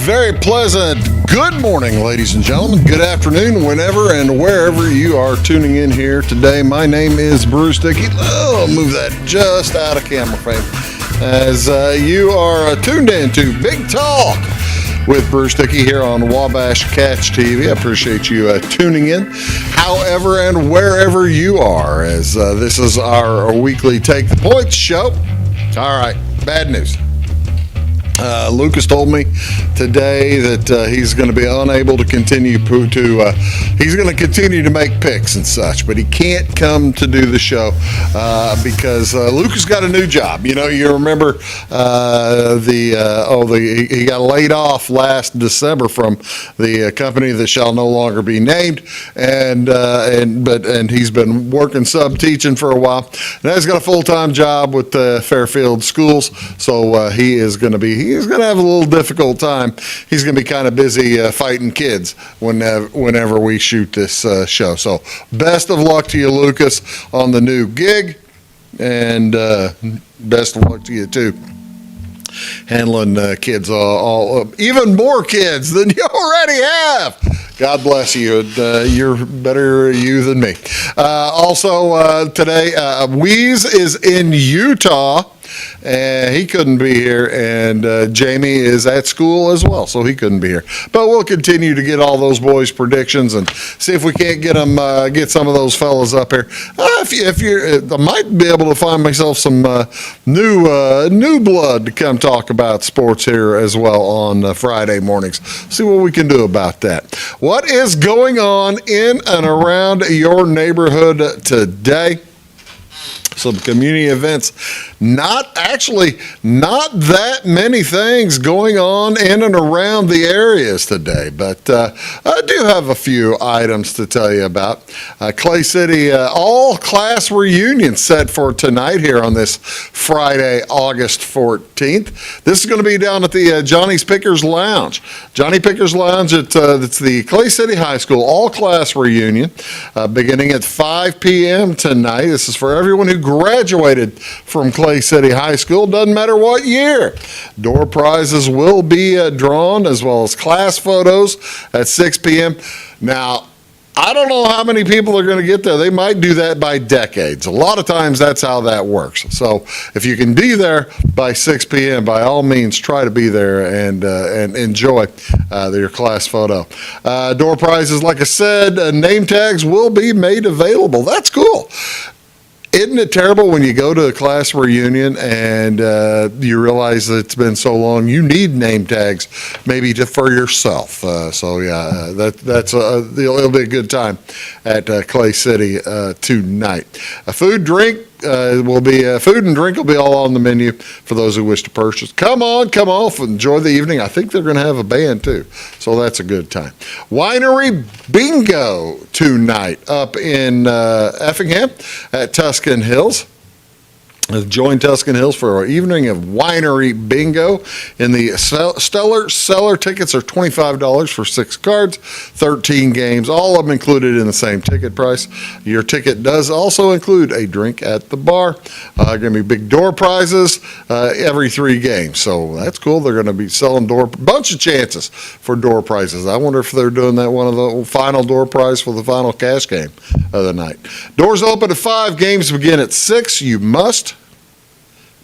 very pleasant good morning, ladies and gentlemen. Good afternoon, whenever and wherever you are tuning in here today. My name is Bruce Dickey. I'll move that just out of camera frame as you are tuned in to Big Talk with Bruce Dickey here on Wabash Catch TV. I appreciate you tuning in, however and wherever you are, as this is our weekly Take the Points show. All right, bad news. Lucas told me today that he's going to be unable to continue he's going to continue to make picks and such, but he can't come to do the show because Lucas got a new job. You know, you remember he got laid off last December from the company that shall no longer be named, and he's been working sub teaching for a while. Now he's got a full-time job with Fairfield Schools, so he's going to have a little difficult time. He's going to be kind of busy fighting kids whenever we shoot this show. So best of luck to you, Lucas, on the new gig, and best of luck to you too, handling kids, even more kids than you already have. God bless you. You're better you than me. Also today, Weeze is in Utah. He couldn't be here, and Jamie is at school as well, so he couldn't be here. But we'll continue to get all those boys' predictions and see if we can't get some of those fellas up here. I might be able to find myself some new blood to come talk about sports here as well on Friday mornings. See what we can do about that. What is going on in and around your neighborhood today? Some community events, not that many things going on in and around the areas today, but I do have a few items to tell you about. Clay City all-class reunion set for tonight here on this Friday, August 14th. This is going to be down at the Johnny's Pickers Lounge. Johnny Pickers Lounge, it's the Clay City High School all-class reunion beginning at 5 p.m. tonight. This is for everyone who graduated from Clay City High School, doesn't matter what year. Door prizes will be drawn, as well as class photos at 6 p.m. Now, I don't know how many people are going to get there. They might do that by decades. A lot of times that's how that works. So if you can be there by 6 p.m., by all means, try to be there and enjoy your class photo. Door prizes, like I said, name tags will be made available. That's cool. Isn't it terrible when you go to a class reunion and you realize that it's been so long? You need name tags, maybe just for yourself. It'll be a good time at Clay City tonight. Food and drink will be all on the menu for those who wish to purchase. Come on, enjoy the evening. I think they're going to have a band too, so that's a good time. Winery bingo tonight up in Effingham at Tuscan Hills. Join Tuscan Hills for our evening of winery bingo. In the Stellar Cellar, tickets are $25 for 6 cards, 13 games, all of them included in the same ticket price. Your ticket does also include a drink at the bar. Going to be big door prizes every 3 games, so that's cool. They're going to be selling bunch of chances for door prizes. I wonder if they're doing that one of the final door prize for the final cash game of the night. Doors open at 5, games begin at 6. You must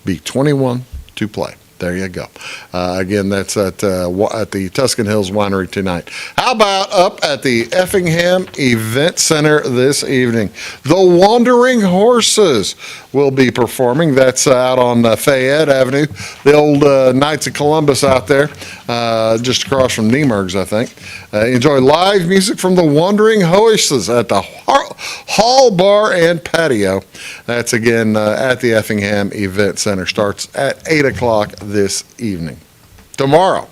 be 21 to play. There you go. Again, that's at the Tuscan Hills Winery tonight. How about up at the Effingham Event Center this evening? The Wandering Horses will be performing. That's out on Fayette Avenue. The old Knights of Columbus out there, just across from Niemerg's, I think. Enjoy live music from the Wandering Horses at the Hall Bar and Patio. That's again at the Effingham Event Center. Starts at 8 o'clock this evening. Tomorrow,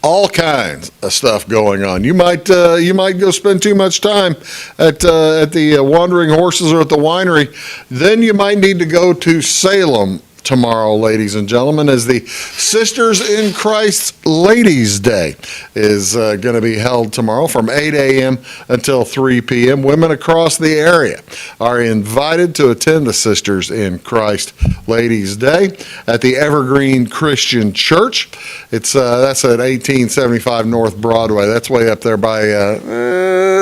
all kinds of stuff going on. You might go spend too much time at the Wandering Horses or at the winery. Then you might need to go to Salem tomorrow, ladies and gentlemen, is the Sisters in Christ Ladies' Day is going to be held tomorrow from 8 a.m. until 3 p.m. Women across the area are invited to attend the Sisters in Christ Ladies' Day at the Evergreen Christian Church. It's that's at 1875 North Broadway. That's way up there by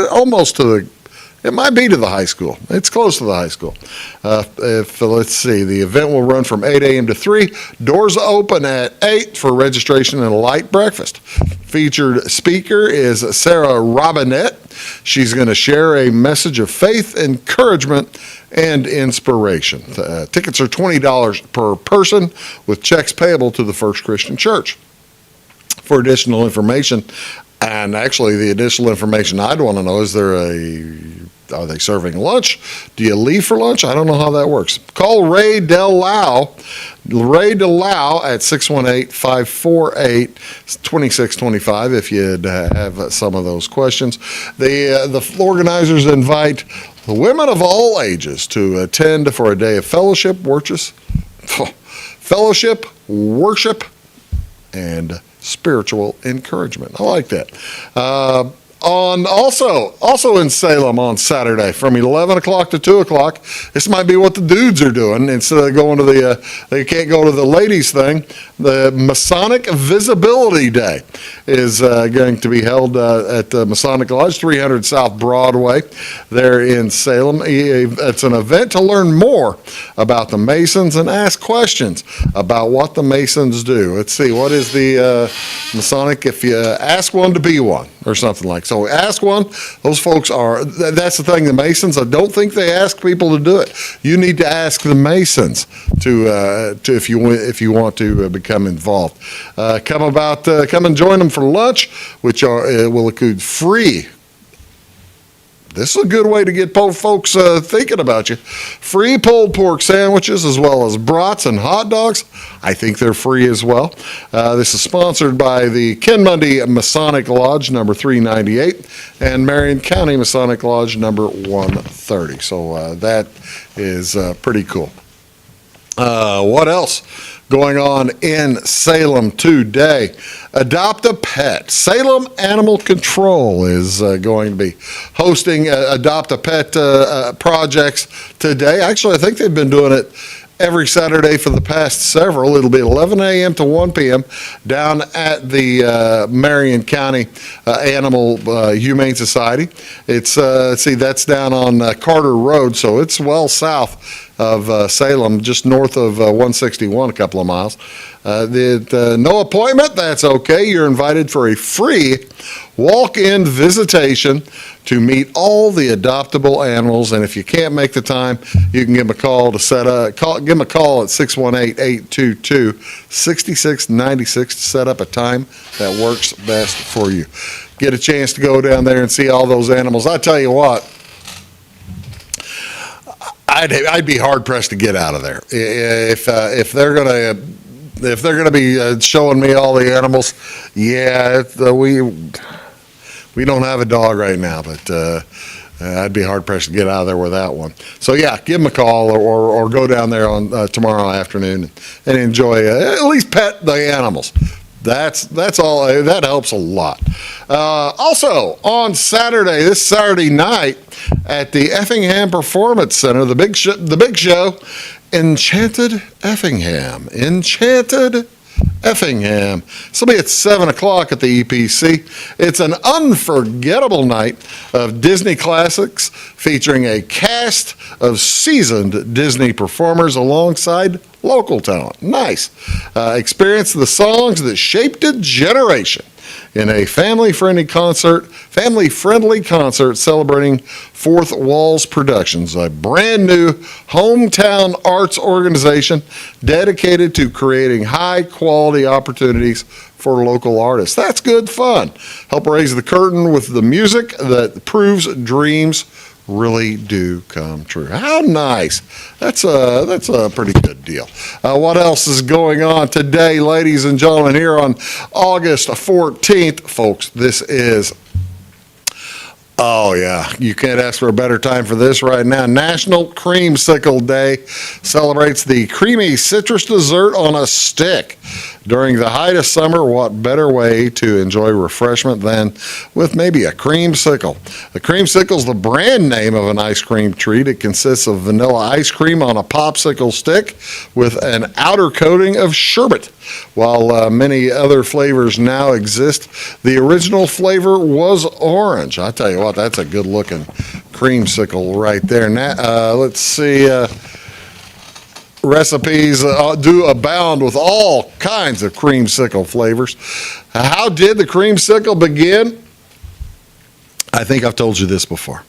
almost to the It might be to the high school. It's close to the high school. Let's see, the event will run from 8 a.m. to 3. Doors open at 8 for registration and a light breakfast. Featured speaker is Sarah Robinette. She's going to share a message of faith, encouragement, and inspiration. Tickets are $20 per person with checks payable to the First Christian Church. For additional information, and actually the additional information I'd want to know, are they serving lunch? Do you leave for lunch? I don't know how that works. Call Ray DeLau at 618-548-2625 if you'd have some of those questions. The organizers invite the women of all ages to attend for a day of fellowship, worship, and spiritual encouragement. I like that. Also in Salem on Saturday from 11 o'clock to 2 o'clock. This might be what the dudes are doing instead of going to they can't go to the ladies thing. The Masonic Visibility Day is going to be held at the Masonic Lodge, 300 South Broadway there in Salem. It's an event to learn more about the Masons and ask questions about what the Masons do. Let's see, what is the Masonic, if you ask one to be one or something like that. So ask one. Those folks that's the thing, the Masons, I don't think they ask people to do it. You need to ask the Masons to if you want to become involved. Come and join them for lunch, which will include free. This is a good way to get folks thinking about you. Free pulled pork sandwiches as well as brats and hot dogs. I think they're free as well. This is sponsored by the Ken Mundy Masonic Lodge number 398 and Marion County Masonic Lodge number 130. So that is pretty cool. What else going on in Salem today? Adopt a Pet. Salem Animal Control is going to be hosting Adopt a Pet projects today. Actually, I think they've been doing it every Saturday for the past several. It'll be 11 a.m. to 1 p.m. down at the Marion County Animal Humane Society. It's that's down on Carter Road, so it's well south of Salem, just north of 161, a couple of miles. No appointment, that's okay. You're invited for a free walk-in visitation to meet all the adoptable animals, and if you can't make the time, you can give them a call to give them a call at 618-822-6696 to set up a time that works best for you. Get a chance to go down there and see all those animals. I tell you what, I'd be hard pressed to get out of there if they're gonna be showing me all the animals. Yeah, we don't have a dog right now, but I'd be hard pressed to get out of there without one. So yeah, give them a call or go down there on tomorrow afternoon and enjoy at least pet the animals. That's all. That helps a lot. Also, on this Saturday night at the Effingham Performance Center, the big show, Enchanted Effingham. This will be at 7 o'clock at the EPC. It's an unforgettable night of Disney classics featuring a cast of seasoned Disney performers alongside local talent. Nice. Experience the songs that shaped a generation in a family-friendly concert celebrating Fourth Walls Productions, a brand new hometown arts organization dedicated to creating high-quality opportunities for local artists. That's good fun. Help raise the curtain with the music that proves dreams really do come true. How nice. That's a pretty good deal. What else is going on today, ladies and gentlemen, here on August 14th? Folks, this is Oh, yeah. You can't ask for a better time for this right now. National Creamsicle Day celebrates the creamy citrus dessert on a stick. During the height of summer, what better way to enjoy refreshment than with maybe a creamsicle? The creamsicle is the brand name of an ice cream treat. It consists of vanilla ice cream on a popsicle stick with an outer coating of sherbet. While many other flavors now exist, the original flavor was orange. I tell you what, that's a good looking creamsicle right there. Now, let's see. Recipes do abound with all kinds of creamsicle flavors. How did the creamsicle begin? I think I've told you this before.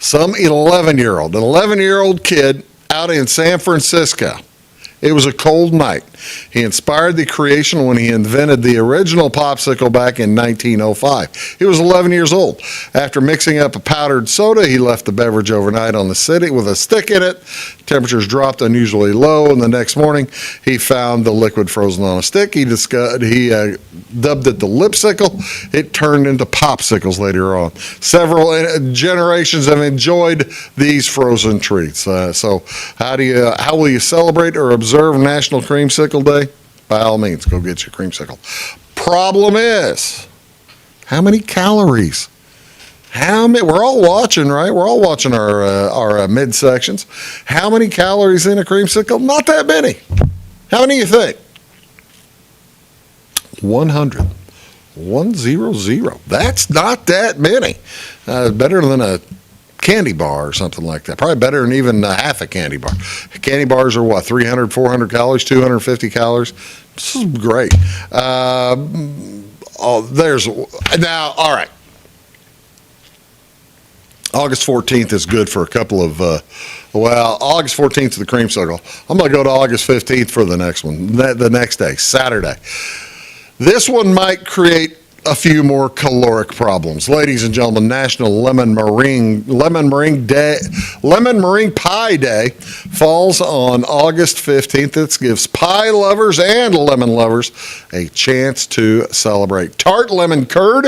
Some 11-year-old kid out in San Francisco. It was a cold night. He inspired the creation when he invented the original popsicle back in 1905. He was 11 years old. After mixing up a powdered soda, he left the beverage overnight on the city with a stick in it. Temperatures dropped unusually low, and the next morning he found the liquid frozen on a stick. He dubbed it the lipsicle. It turned into popsicles later on. Several generations have enjoyed these frozen treats. So how will you celebrate or observe National Creamsicle Day? By all means, go get your creamsicle. Problem is, how many calories? We're all watching, right? We're all watching our midsections. How many calories in a creamsicle? Not that many. How many do you think? 100. 100. That's not that many. Better than a candy bar or something like that. Probably better than even half a candy bar. Candy bars are what, 300, 400 calories, 250 calories? This is great. All right. August 14th is good for a couple of, August 14th is the creamsicle. I'm going to go to August 15th for the next one, the next day, Saturday. This one might create a few more caloric problems. Ladies and gentlemen, National Lemon Meringue Pie Day falls on August 15th. This gives pie lovers and lemon lovers a chance to celebrate. Tart lemon curd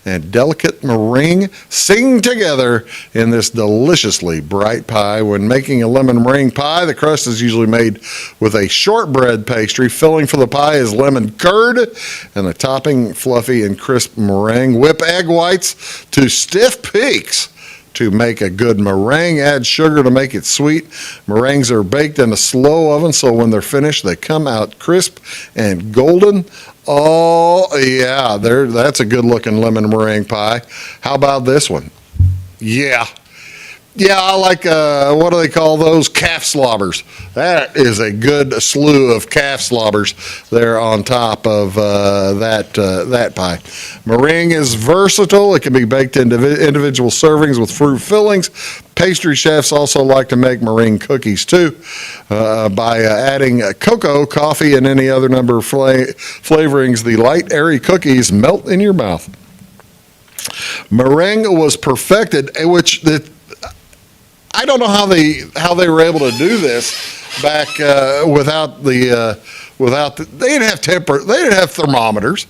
and delicate meringue sing together in this deliciously bright pie. When making a lemon meringue pie, the crust is usually made with a shortbread pastry. Filling for the pie is lemon curd, and the topping fluffy and crisp meringue. Whip egg whites to stiff peaks to make a good meringue. Add sugar to make it sweet. Meringues are baked in a slow oven, so when they're finished, they come out crisp and golden. Oh, yeah, that's a good-looking lemon meringue pie. How about this one? Yeah, I like, what do they call those? Calf slobbers. That is a good slew of calf slobbers there on top of that pie. Meringue is versatile. It can be baked into individual servings with fruit fillings. Pastry chefs also like to make meringue cookies too by adding cocoa, coffee, and any other number of flavorings. The light, airy cookies melt in your mouth. Meringue was perfected, I don't know how they were able to do this back without they didn't have thermometers.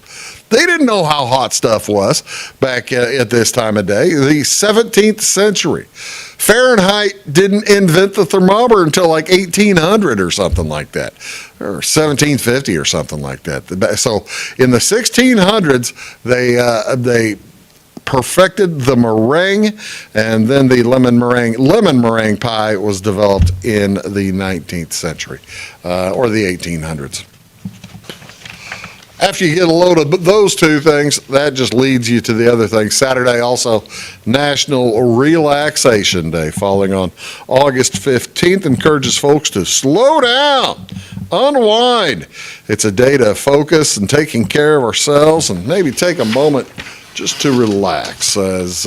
They didn't know how hot stuff was back at this time of day. The 17th century. Fahrenheit didn't invent the thermometer until like 1800 or something like that, or 1750 or something like that. So in the 1600s, they perfected the meringue, and then the lemon meringue pie was developed in the 19th century or the 1800s. After you get a load of those two things, that just leads you to the other things. Saturday also National Relaxation Day, falling on August 15th, encourages folks to slow down, unwind. It's a day to focus and taking care of ourselves, and maybe take a moment just to relax. As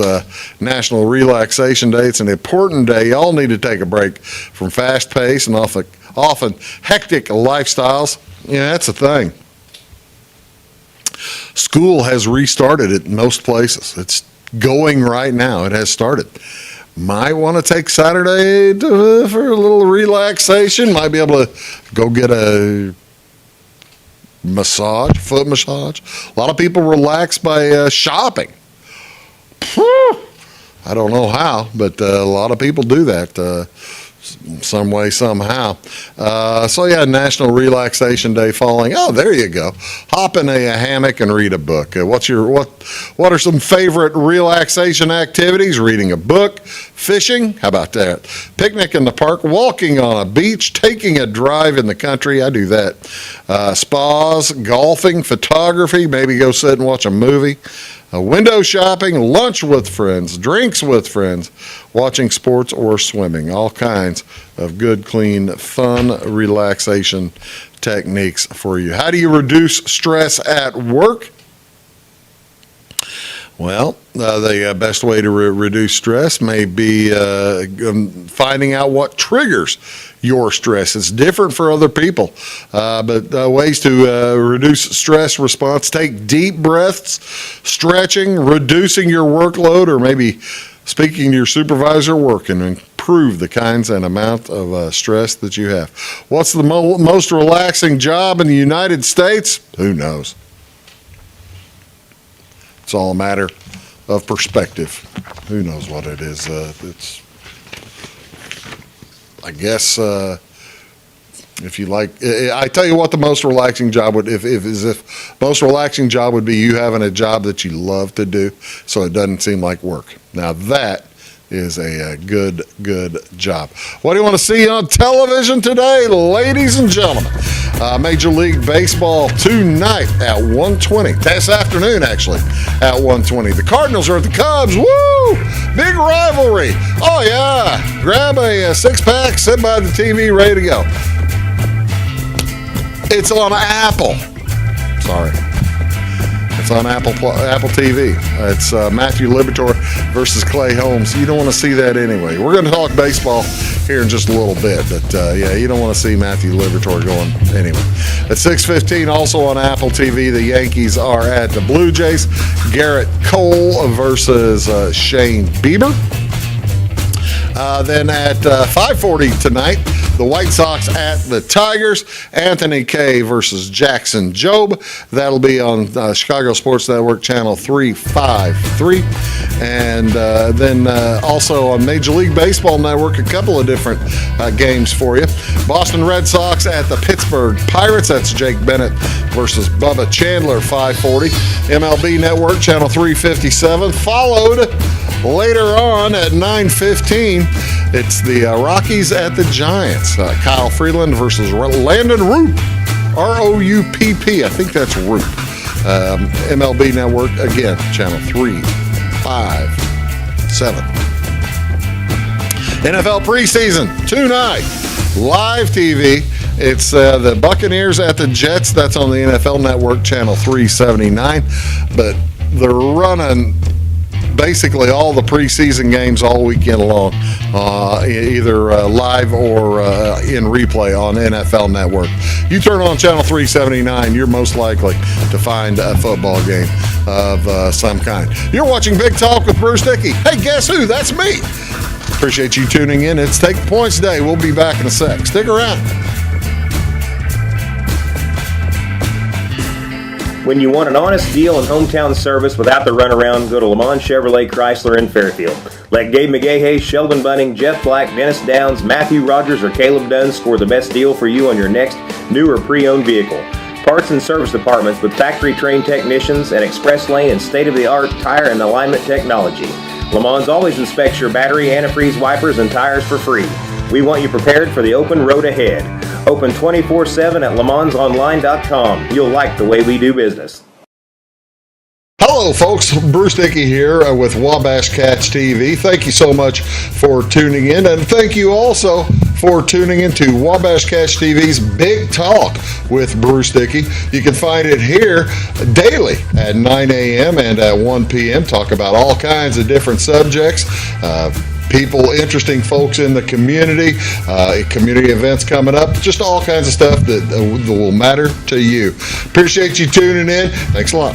National Relaxation Day, it's an important day. Y'all need to take a break from fast-paced and often hectic lifestyles. Yeah, that's the thing. School has restarted at most places. It's going right now. It has started. Might want to take Saturday for a little relaxation. Might be able to go get a foot massage. A lot of people relax by shopping. I don't know how, but a lot of people do that some way, somehow. National Relaxation Day falling. Oh, there you go. Hop in a hammock and read a book. What are some favorite relaxation activities? Reading a book, fishing. How about that? Picnic in the park, walking on a beach, taking a drive in the country. I do that. Spas, golfing, photography. Maybe go sit and watch a movie. Window shopping, lunch with friends, drinks with friends, watching sports or swimming. All kinds of good, clean, fun relaxation techniques for you. How do you reduce stress at work? Well, the best way to reduce stress may be finding out what triggers your stress. It's different for other people, but ways to reduce stress response: take deep breaths, stretching, reducing your workload, or maybe speaking to your supervisor, working to improve the kinds and amount of stress that you have. What's the most relaxing job in the United States? Who knows? It's all a matter of perspective. Who knows what it is? I guess if you like, I tell you what, the most relaxing job would, most relaxing job would be you having a job that you love to do, so it doesn't seem like work. Now that is a good job. What do you want to see on television today, ladies and gentlemen? Major League Baseball tonight at 1:20. This afternoon, actually, at 1:20. The Cardinals are at the Cubs. Woo! Big rivalry. Oh, yeah. Grab a six-pack, sit by the TV, ready to go. It's on Apple. Sorry. It's on Apple TV. It's Matthew Liberatore versus Clay Holmes. You don't want to see that anyway. We're going to talk baseball here in just a little bit, but you don't want to see Matthew Liberatore going anyway. At 6:15, also on Apple TV, the Yankees are at the Blue Jays. Garrett Cole versus Shane Bieber. Then at 5:40 tonight, the White Sox at the Tigers. Anthony Kay versus Jackson Jobe. That'll be on Chicago Sports Network, channel 353. And then also on Major League Baseball Network, a couple of different games for you. Boston Red Sox at the Pittsburgh Pirates. That's Jake Bennett versus Bubba Chandler, 5:40. MLB Network, channel 357. Followed later on at 9:15, it's the Rockies at the Giants. Kyle Freeland versus Landon Roop, R-O-U-P-P. I think that's Roop. MLB Network, again, channel 357. NFL preseason tonight, live TV. It's the Buccaneers at the Jets. That's on the NFL Network, channel 379. But they're running basically all the preseason games all weekend long, either live or in replay on NFL Network. You turn on channel 379, you're most likely to find a football game of some kind. You're watching Big Talk with Bruce Dickey. Hey, guess who? That's me. Appreciate you tuning in. It's Take the Points Day. We'll be back in a sec. Stick around. When you want an honest deal and hometown service without the runaround, go to Lamont Chevrolet Chrysler in Fairfield. Let Gabe McGahey, Sheldon Bunning, Jeff Black, Dennis Downs, Matthew Rogers, or Caleb Dunn score the best deal for you on your next new or pre-owned vehicle. Parts and service departments with factory-trained technicians and express lane and state-of-the-art tire and alignment technology. Lamont always inspects your battery, antifreeze, wipers, and tires for free. We want you prepared for the open road ahead. Open 24/7 at LeMansOnline.com. You'll like the way we do business. Hello, folks. Bruce Dickey here with Wabash Cats TV. Thank you so much for tuning in, and thank you also for tuning into Wabash Cats TV's Big Talk with Bruce Dickey. You can find it here daily at 9 a.m. and at 1 p.m. Talk about all kinds of different subjects. People, interesting folks in the community, community events coming up, just all kinds of stuff that will matter to you. Appreciate you tuning in. Thanks a lot.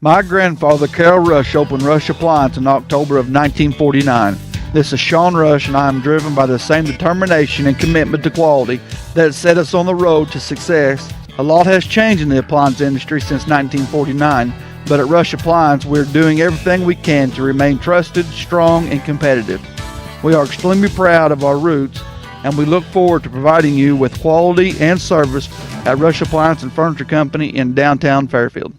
My grandfather, Carol Rush, opened Rush Appliance in October of 1949. This is Sean Rush, and I am driven by the same determination and commitment to quality that set us on the road to success. A lot has changed in the appliance industry since 1949, but at Rush Appliance, we're doing everything we can to remain trusted, strong, and competitive. We are extremely proud of our roots, and we look forward to providing you with quality and service at Rush Appliance and Furniture Company in downtown Fairfield.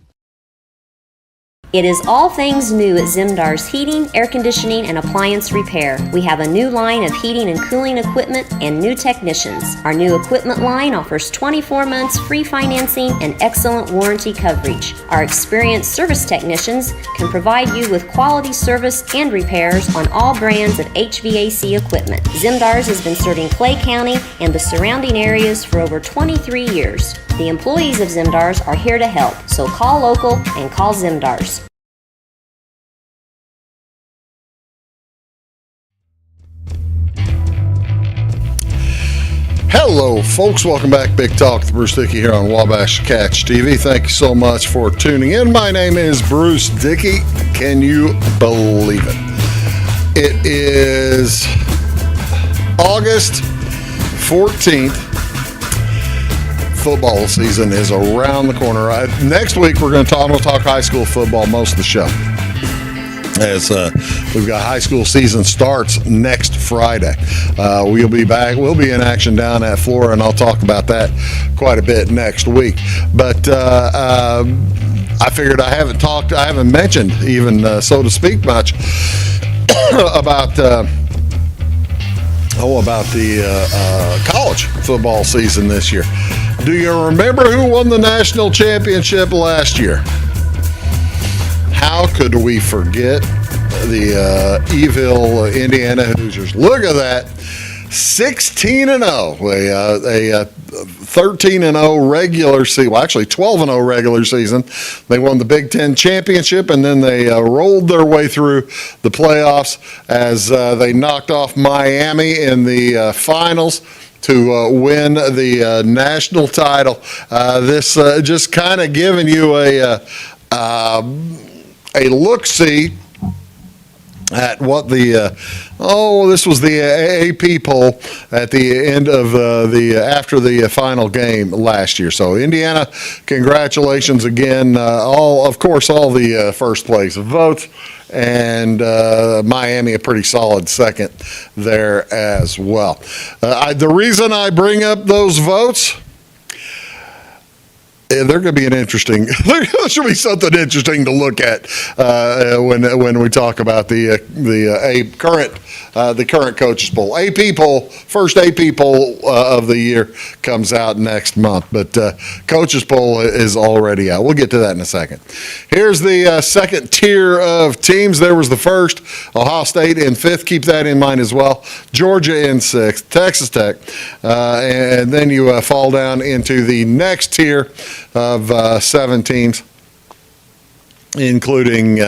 It is all things new at Zimdar's Heating, Air Conditioning, and Appliance Repair. We have a new line of heating and cooling equipment and new technicians. Our new equipment line offers 24 months free financing and excellent warranty coverage. Our experienced service technicians can provide you with quality service and repairs on all brands of HVAC equipment. Zimdar's has been serving Clay County and the surrounding areas for over 23 years. The employees of Zimdar's are here to help, so call local and call Zimdar's. Hello, folks. Welcome back. Big Talk with Bruce Dickey here on Wabash Catch TV. Thank you so much for tuning in. My name is Bruce Dickey. Can you believe it? It is August 14th. Football season is around the corner. Next week, I'm going to talk high school football most of the show. As we've got high school season starts next Friday. We'll be back. We'll be in action down at Flora, and I'll talk about that quite a bit next week. But I figured I haven't mentioned even, so to speak, much about the college football season this year. Do you remember who won the national championship last year? How could we forget the Eville, Indiana Hoosiers? Look at that, 16-0, a 13-0 regular season. Well, actually 12-0 regular season. They won the Big Ten championship, and then they rolled their way through the playoffs as they knocked off Miami in the finals to win the national title. This just kind of giving you a look-see at what this was the AP poll at the end of after the final game last year. So Indiana, congratulations again. All the first place votes, and Miami a pretty solid second there as well. The reason I bring up those votes, they're going to be there should be something interesting to look at when we talk about the current coaches poll. AP poll, first AP poll of the year comes out next month, but coaches poll is already out. We'll get to that in a second. Here's the second tier of teams. There was the first, Ohio State in fifth. Keep that in mind as well. Georgia in sixth, Texas Tech, and then you fall down into the next tier of 7 teams, including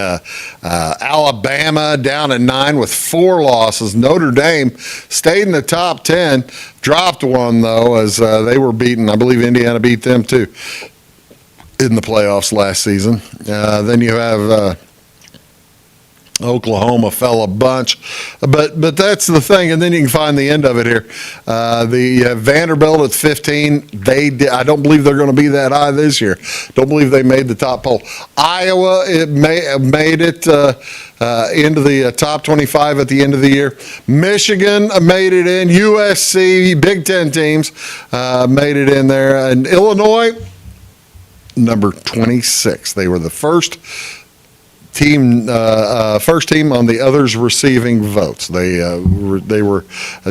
Alabama down at 9 with 4 losses. Notre Dame stayed in the top 10, dropped one, though, as they were beaten. I believe Indiana beat them, too, in the playoffs last season. Then you have Oklahoma fell a bunch, but that's the thing. And then you can find the end of it here. The Vanderbilt at 15. I don't believe they're going to be that high this year. Don't believe they made the top poll. Iowa made it into the top 25 at the end of the year. Michigan made it in. USC, Big Ten teams made it in there, and Illinois number 26. They were the first team on the others receiving votes. They were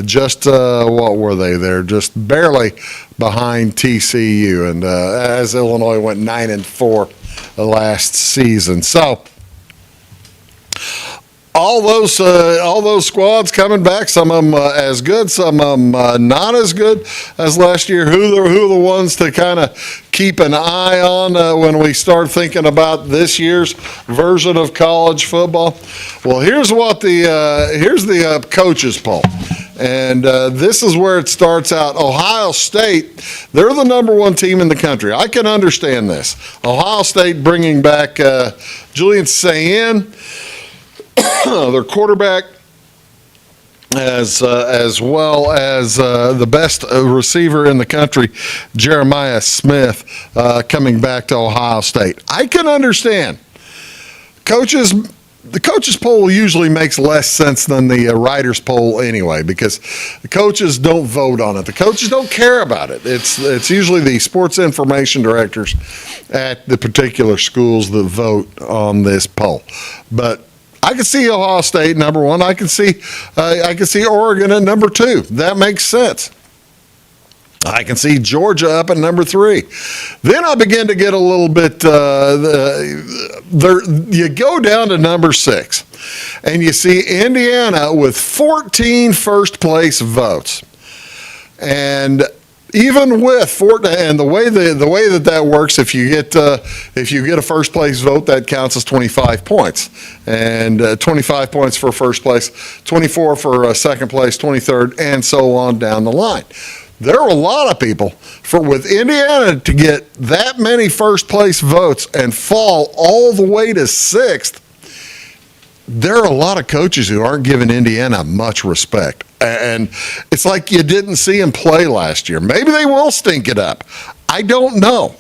just what were they? They're just barely behind TCU, and as Illinois went 9-4 last season. So all those squads coming back, some of them as good, some of them not as good as last year. Who are the ones to kind of keep an eye on when we start thinking about this year's version of college football? Well, here's the coaches poll. And this is where it starts out. Ohio State, they're the number 1 team in the country. I can understand this. Ohio State bringing back Julian Sayin, their quarterback, as well as the best receiver in the country, Jeremiah Smith, coming back to Ohio State. I can understand the coaches poll usually makes less sense than the writers poll anyway, because the coaches don't vote on it. The coaches don't care about it. It's usually the sports information directors at the particular schools that vote on this poll. But I can see Ohio State number one. I can see Oregon at number two. That makes sense. I can see Georgia up at number three. Then I begin to get a little bit, you go down to number six, and you see Indiana with 14 first place votes. And even with and the way that works, if you get a first place vote, that counts as 25 points, and 25 points for first place, 24 for second place, 23rd, and so on down the line. There are a lot of people with Indiana to get that many first place votes and fall all the way to sixth. There are a lot of coaches who aren't giving Indiana much respect. And it's like you didn't see them play last year. Maybe they will stink it up. I don't know.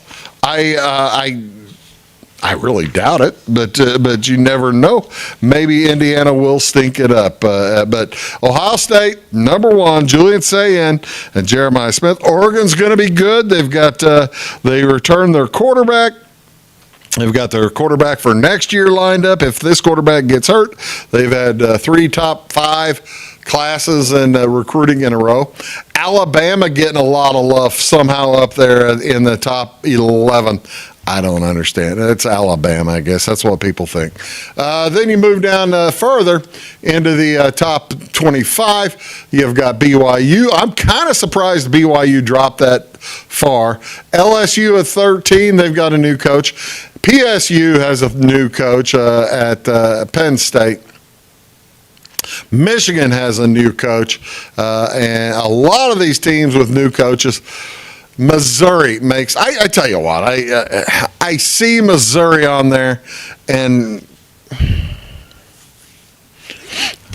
I really doubt it, but you never know. Maybe Indiana will stink it up. But Ohio State, number one, Julian Sayin and Jeremiah Smith. Oregon's going to be good. They returned their quarterback. They've got their quarterback for next year lined up. If this quarterback gets hurt, they've had 3 top 5 classes and recruiting in a row. Alabama getting a lot of love somehow up there in the top 11. I don't understand. It's Alabama, I guess. That's what people think. Then you move down further into the top 25. You've got BYU. I'm kind of surprised BYU dropped that far. LSU at 13. They've got a new coach. PSU has a new coach at Penn State. Michigan has a new coach. And a lot of these teams with new coaches. Missouri makes. I tell you what. I see Missouri on there, and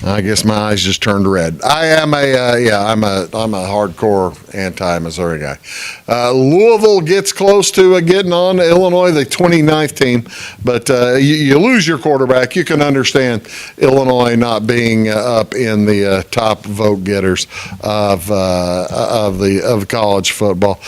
I guess my eyes just turned red. I'm a hardcore anti-Missouri guy. Louisville gets close to getting on to Illinois, the 29th team, but you lose your quarterback. You can understand Illinois not being up in the top vote getters of college football.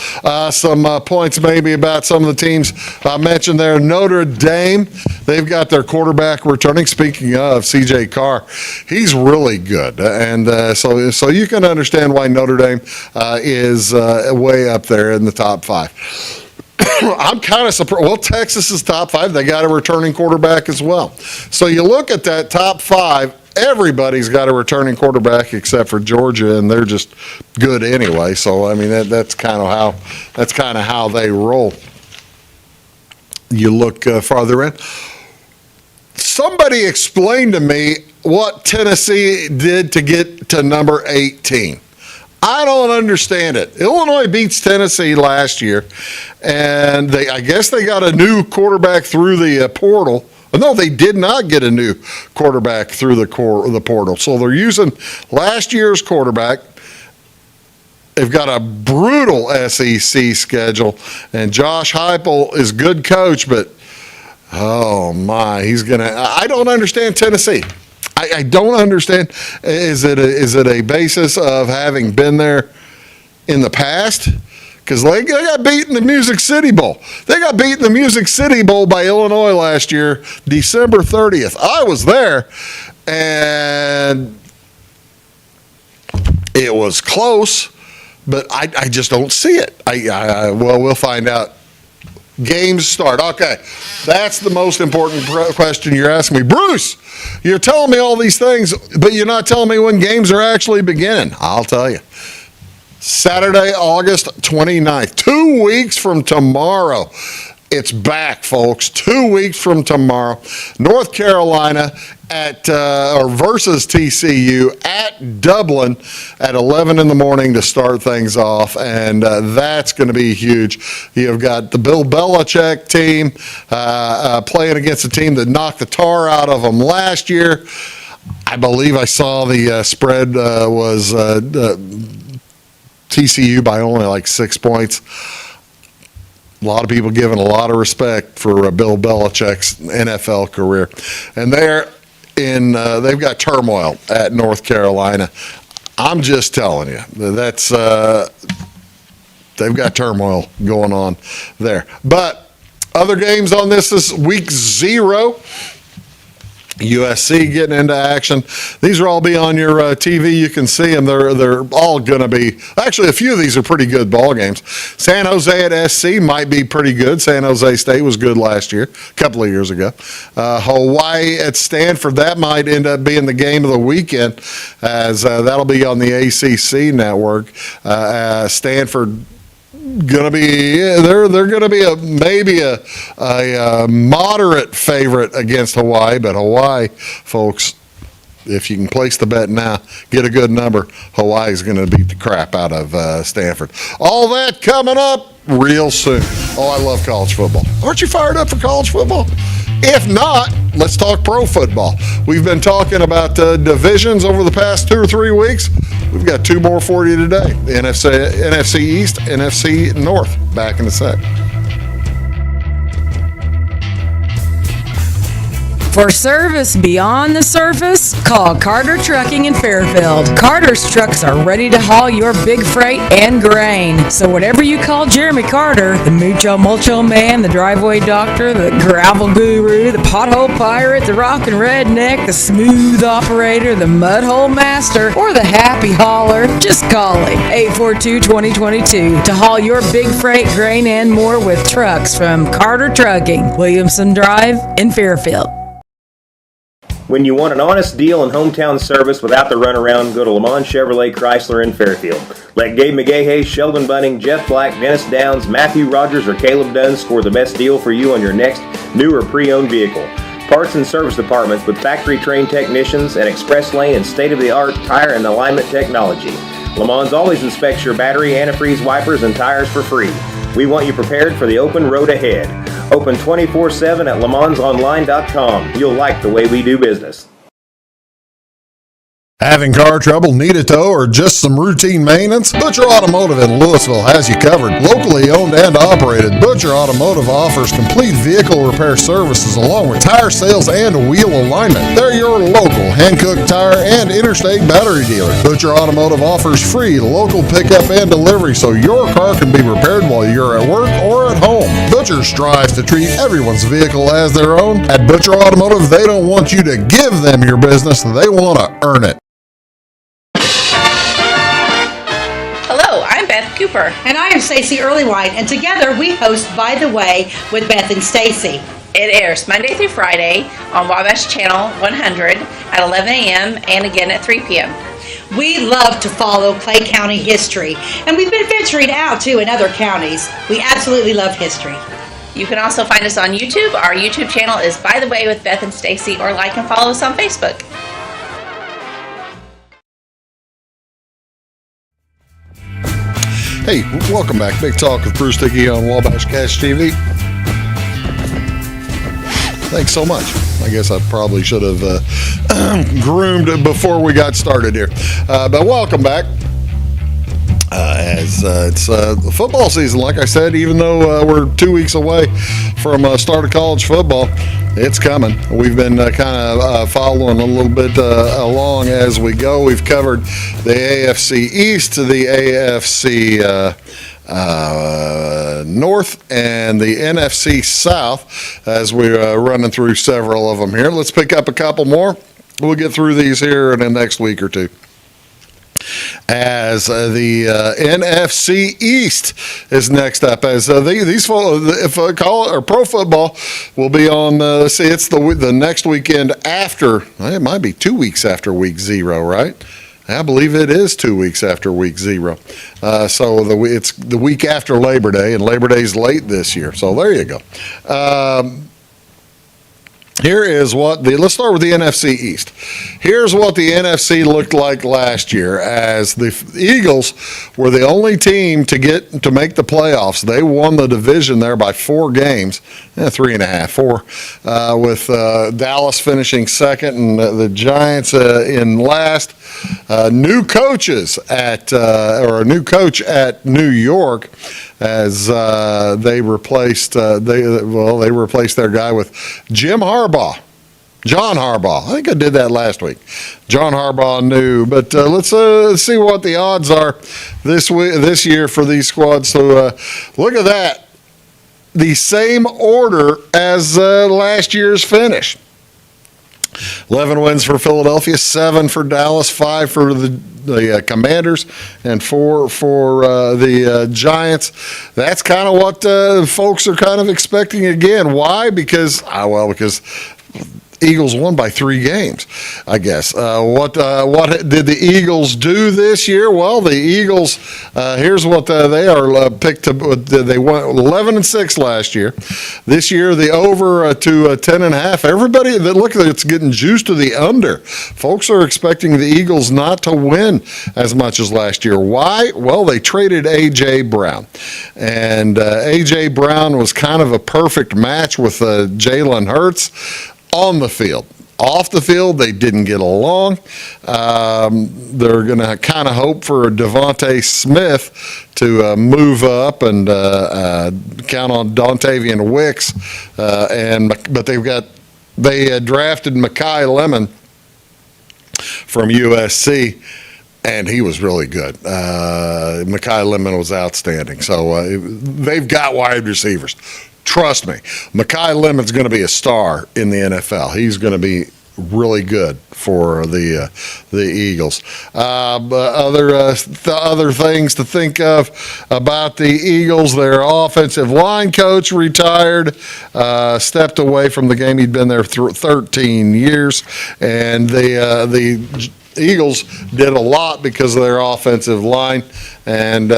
Some points maybe about some of the teams I mentioned there. Notre Dame, they've got their quarterback returning. Speaking of C.J. Carr, he's really good, and so you can understand why Notre Dame is way up there in the top 5. I'm kind of surprised. Well, Texas is top 5. They got a returning quarterback as well. So you look at that top 5. Everybody's got a returning quarterback except for Georgia, and they're just good anyway. So I mean that's kind of how they roll. You look farther in. Somebody explained to me what Tennessee did to get to number 18. I don't understand it. Illinois beats Tennessee last year, and I guess they got a new quarterback through the portal. No, they did not get a new quarterback through the portal. So they're using last year's quarterback. They've got a brutal SEC schedule, and Josh Heupel is a good coach, but oh my, I don't understand Tennessee. I don't understand. Is it a basis of having been there in the past? Because they got beat in the Music City Bowl. They got beat in the Music City Bowl by Illinois last year, December 30th. I was there, and it was close, but I just don't see it. Well, we'll find out. Games start. Okay, that's the most important question you're asking me. Bruce, you're telling me all these things, but you're not telling me when games are actually beginning. I'll tell you. Saturday, August 29th, 2 weeks from tomorrow. It's back, folks. 2 weeks from tomorrow. North Carolina versus TCU at Dublin at 11 in the morning to start things off, and that's going to be huge. You've got the Bill Belichick team playing against a team that knocked the tar out of them last year. I believe I saw the spread was TCU by only like 6 points. A lot of people giving a lot of respect for Bill Belichick's NFL career. And they've got turmoil at North Carolina. I'm just telling you, that's they've got turmoil going on there. But other games on this is week 0. USC getting into action. These will all be on your TV. You can see them. They're all going to be. Actually, a few of these are pretty good ball games. San Jose at SC might be pretty good. San Jose State was good last year, a couple of years ago. Hawaii at Stanford, that might end up being the game of the weekend, as that'll be on the ACC network. Stanford gonna be they're gonna be maybe a moderate favorite against Hawaii, but Hawaii, folks, if you can place the bet now, get a good number. Hawaii's gonna beat the crap out of Stanford. All that coming up real soon. Oh, I love college football. Aren't you fired up for college football? If not, let's talk pro football. We've been talking about divisions over the past 2 or 3 weeks. We've got 2 more for you today. The NFC East, NFC North. Back in a sec. For service beyond the surface, call Carter Trucking in Fairfield. Carter's trucks are ready to haul your big freight and grain. So whatever you call Jeremy Carter, the Mucho Mulcho Man, the driveway doctor, the gravel guru, the pothole pirate, the rockin' redneck, the smooth operator, the mudhole master, or the happy hauler, just call him. 842-2022 to haul your big freight, grain, and more with trucks from Carter Trucking, Williamson Drive in Fairfield. When you want an honest deal and hometown service without the runaround, go to Lamont Chevrolet Chrysler in Fairfield. Let Gabe McGahey, Sheldon Bunning, Jeff Black, Dennis Downs, Matthew Rogers, or Caleb Dunn score the best deal for you on your next new or pre-owned vehicle. Parts and service departments with factory-trained technicians and express lane and state-of-the-art tire and alignment technology. Lamont always inspects your battery, antifreeze, wipers, and tires for free. We want you prepared for the open road ahead. Open 24/7 at LeMansOnline.com. You'll like the way we do business. Having car trouble, need a tow, or just some routine maintenance? Butcher Automotive in Louisville has you covered. Locally owned and operated, Butcher Automotive offers complete vehicle repair services along with tire sales and wheel alignment. They're your local Hankook tire and interstate battery dealer. Butcher Automotive offers free local pickup and delivery so your car can be repaired while you're at work or at home. Butcher strives to treat everyone's vehicle as their own. At Butcher Automotive, they don't want you to give them your business, they want to earn it. Hello, I'm Beth Cooper. And I am Stacey Earlywhite, and together we host By the Way with Beth and Stacey. It airs Monday through Friday on Wabash Channel 100 at 11 a.m. and again at 3 p.m. We love to follow Clay County history, and we've been venturing out too in other counties. We absolutely love history. You can also find us on YouTube. Our YouTube channel is By the Way with Beth and Stacey, or like and follow us on Facebook. Hey, welcome back. Big Talk with Bruce Dickey on Wabash Cash TV. Thanks so much. I guess I probably should have groomed before we got started here. But welcome back. As it's football season, like I said, even though we're 2 weeks away from start of college football, it's coming. We've been kind of following a little bit along as we go. We've covered the AFC East, the AFC North, and the NFC South as we're running through several of them here. Let's pick up a couple more. We'll get through these here in the next week or two. As the NFC East is next up, as these if I call it or pro football will be on. See, it's the next weekend after. It might be 2 weeks after week 0, right? I believe it is 2 weeks after week 0. So it's the week after Labor Day, and Labor Day's late this year. So there you go. Here is let's start with the NFC East. Here's what the NFC looked like last year, as the Eagles were the only team to make the playoffs. They won the division there by 4 games, 3.5, 4, with Dallas finishing second and the Giants in last. New coaches or a new coach at New York as they replaced they replaced their guy with John Harbaugh. I think I did that last week. John Harbaugh knew, but let's see what the odds are this year for these squads. So look at that. The same order as last year's finish. 11 wins for Philadelphia, 7 for Dallas, 5 for the Commanders, and 4 for the Giants. That's kind of what folks are kind of expecting again. Why? Because Eagles won by 3 games, I guess. What did the Eagles do this year? Well, the Eagles, here's what they are picked to. They went 11-6 last year. This year, the over to 10.5. Everybody that look at it's getting juiced to the under. Folks are expecting the Eagles not to win as much as last year. Why? Well, they traded A.J. Brown, and A.J. Brown was kind of a perfect match with Jalen Hurts. On the field. Off the field, they didn't get along. They're going to kind of hope for Devontae Smith to move up and count on Dontavian Wicks. But they drafted Mekhi Lemon from USC. And he was really good. Mekhi Lemon was outstanding. So they've got wide receivers. Trust me, Mekhi Lemon's going to be a star in the NFL. He's going to be really good for the Eagles. Other things to think of about the Eagles: their offensive line coach retired, stepped away from the game. He'd been there 13 years, and the Eagles did a lot because of their offensive line, and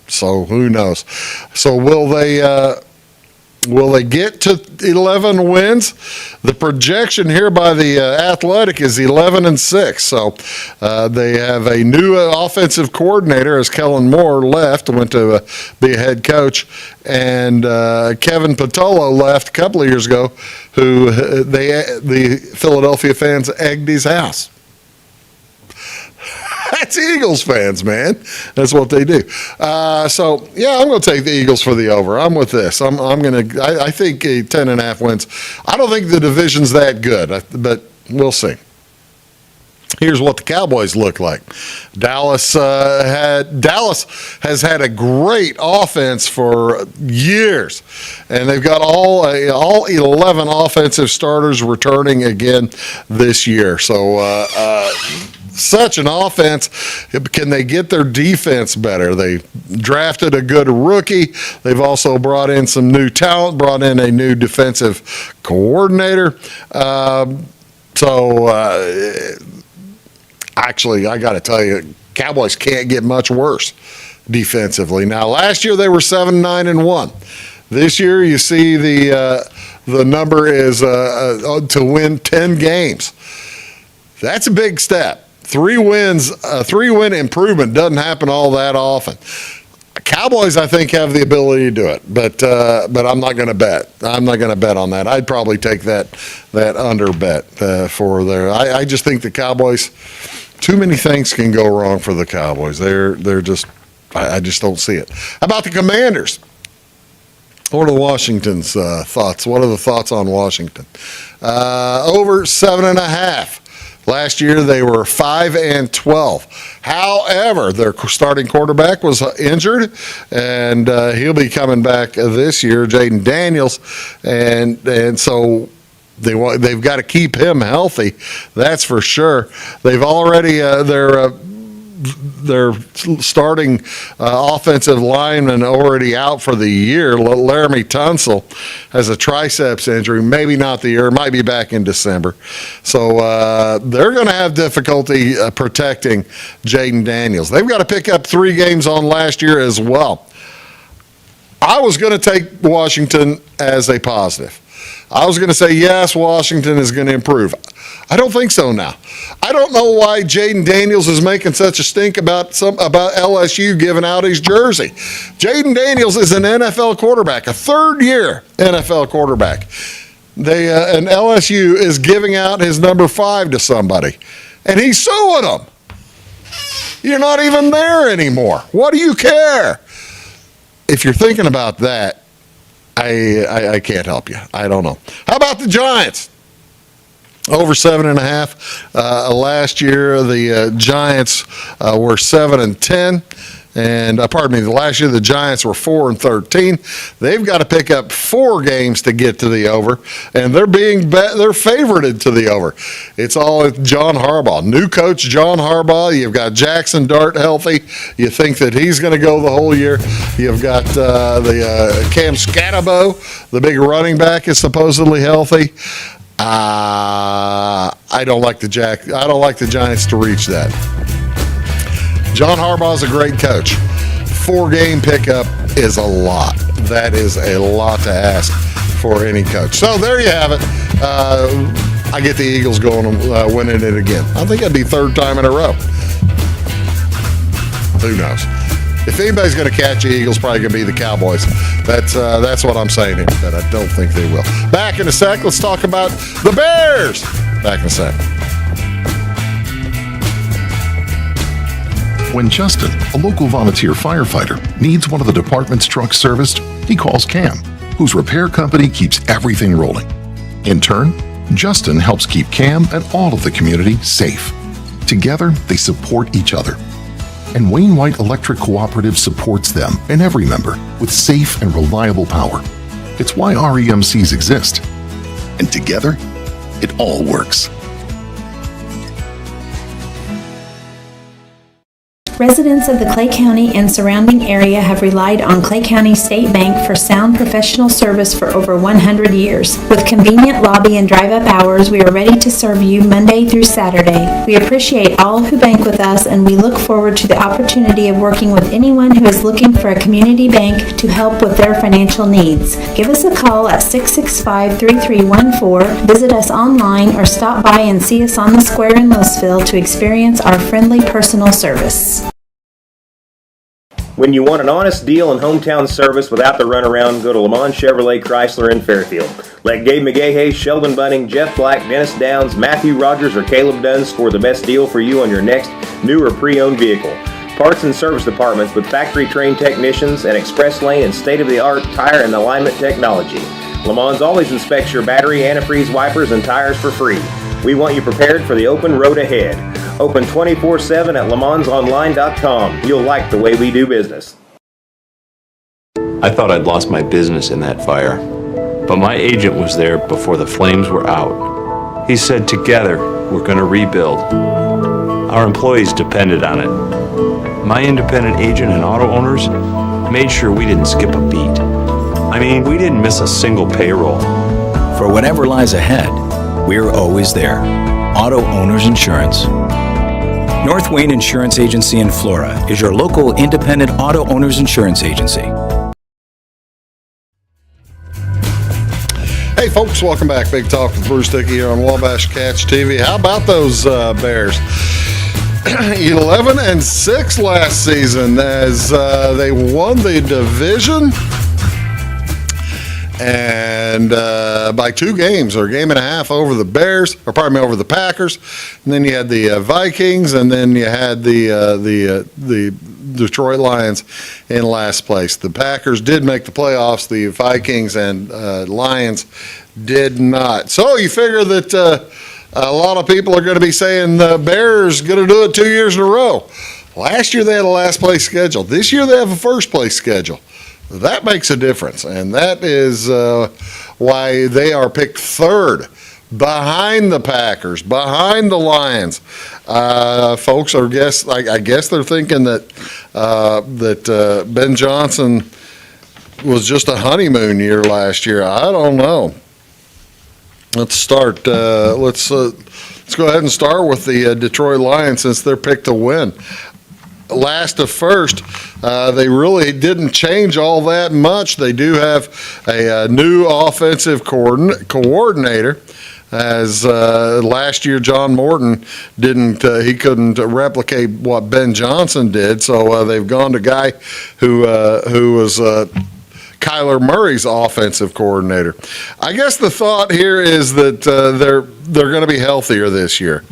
so who knows? So will they get to 11 wins? The projection here by the Athletic is 11-6. So they have a new offensive coordinator as Kellen Moore went to be a head coach, and Kevin Patolo left a couple of years ago, who the Philadelphia fans egged his house. That's Eagles fans, man. That's what they do. So yeah, I'm going to take the Eagles for the over. I'm with this. I think 10.5 wins. I don't think the division's that good, but we'll see. Here's what the Cowboys look like. Dallas has had a great offense for years, and they've got all 11 offensive starters returning again this year. So such an offense. Can they get their defense better? They drafted a good rookie. They've also brought in some new talent, brought in a new defensive coordinator. Actually, I got to tell you, Cowboys can't get much worse defensively. Now, last year they were 7-9-1. This year, you see the number is to win 10 games. That's a big step. 3 wins, a 3-win improvement doesn't happen all that often. Cowboys, I think, have the ability to do it, but I'm not going to bet. I'm not going to bet on that. I'd probably take that under bet for their. I just think the Cowboys. Too many things can go wrong for the Cowboys. They're just. I just don't see it. How about the Commanders? What are Washington's thoughts? What are the thoughts on Washington? Over 7.5. Last year they were 5-12. However, their starting quarterback was injured, and he'll be coming back this year, Jaden Daniels, and so they've got to keep him healthy. That's for sure. They've already their starting offensive lineman already out for the year. Laramie Tunsil has a triceps injury, maybe not the year, might be back in December. So they're going to have difficulty protecting Jaden Daniels. They've got to pick up 3 games on last year as well. I was going to take Washington as a positive. I was going to say, yes, Washington is going to improve. I don't think so now. I don't know why Jaden Daniels is making such a stink about LSU giving out his jersey. Jaden Daniels is an NFL quarterback, a third-year NFL quarterback. And LSU is giving out his number 5 to somebody, and he's suing them. You're not even there anymore. What do you care? if you're thinking about that, I can't help you. I don't know. How about the Giants? Over 7.5. Last year, the Giants were 7-10. And pardon me, last year the Giants were 4-13. They've got to pick up 4 games to get to the over, and they're favorited to the over. It's all with John Harbaugh, new coach John Harbaugh. You've got Jackson Dart healthy. You think that he's going to go the whole year. You've got the Cam Scatterbo, the big running back, is supposedly healthy. I don't like the Giants to reach that. John Harbaugh's a great coach. 4-game pickup is a lot. That is a lot to ask for any coach. So there you have it. I get the Eagles going winning it again. I think that'd be 3rd time in a row. Who knows? If anybody's going to catch the Eagles, probably going to be the Cowboys. That's what I'm saying here, but I don't think they will. Back in a sec, let's talk about the Bears. Back in a sec. When Justin, a local volunteer firefighter, needs one of the department's trucks serviced, he calls Cam, whose repair company keeps everything rolling. In turn, Justin helps keep Cam and all of the community safe. Together, they support each other. And Wayne White Electric Cooperative supports them and every member with safe and reliable power. It's why REMCs exist. And together, it all works. Residents of the Clay County and surrounding area have relied on Clay County State Bank for sound professional service for over 100 years. With convenient lobby and drive-up hours, we are ready to serve you Monday through Saturday. We appreciate all who bank with us, and we look forward to the opportunity of working with anyone who is looking for a community bank to help with their financial needs. Give us a call at 665-3314, visit us online, or stop by and see us on the square in Louisville to experience our friendly personal service. When you want an honest deal and hometown service without the runaround, go to Lamont Chevrolet Chrysler in Fairfield. Let Gabe McGahey, Sheldon Bunning, Jeff Black, Dennis Downs, Matthew Rogers, or Caleb Dunn score the best deal for you on your next new or pre-owned vehicle. Parts and service departments with factory-trained technicians and express lane and state-of-the-art tire and alignment technology. Lamont always inspects your battery, antifreeze, wipers, and tires for free. We want you prepared for the open road ahead. Open 24/7 at LeMansOnline.com. You'll like the way we do business. I thought I'd lost my business in that fire, but my agent was there before the flames were out. He said, together, we're going to rebuild. Our employees depended on it. My independent agent and auto owners made sure we didn't skip a beat. I mean, we didn't miss a single payroll. For whatever lies ahead, we're always there. Auto Owners Insurance. North Wayne Insurance Agency in Flora is your local independent auto owners insurance agency. Hey folks, welcome back. Big Talk with Bruce Dickey here on Wabash Catch TV. How about those Bears? 11-6 last season as they won the division. And by 2 games or a game and a half over the Bears, or pardon me, over the Packers. And then you had the Vikings, and then you had the Detroit Lions in last place. The Packers did make the playoffs. The Vikings and Lions did not. So you figure that a lot of people are going to be saying the Bears going to do it 2 years in a row. Last year they had a last place schedule. This year they have a first place schedule. That makes a difference, and that is why they are picked 3rd behind the Packers, behind the Lions. Folks, I guess they're thinking that Ben Johnson was just a honeymoon year last year. I don't know. Let's start. Let's go ahead and start with the Detroit Lions since they're picked to win. Last to first, they really didn't change all that much. They do have a new offensive coordinator, as last year John Morton couldn't replicate what Ben Johnson did, so they've gone to a guy who was Kyler Murray's offensive coordinator. I guess the thought here is that they're going to be healthier this year.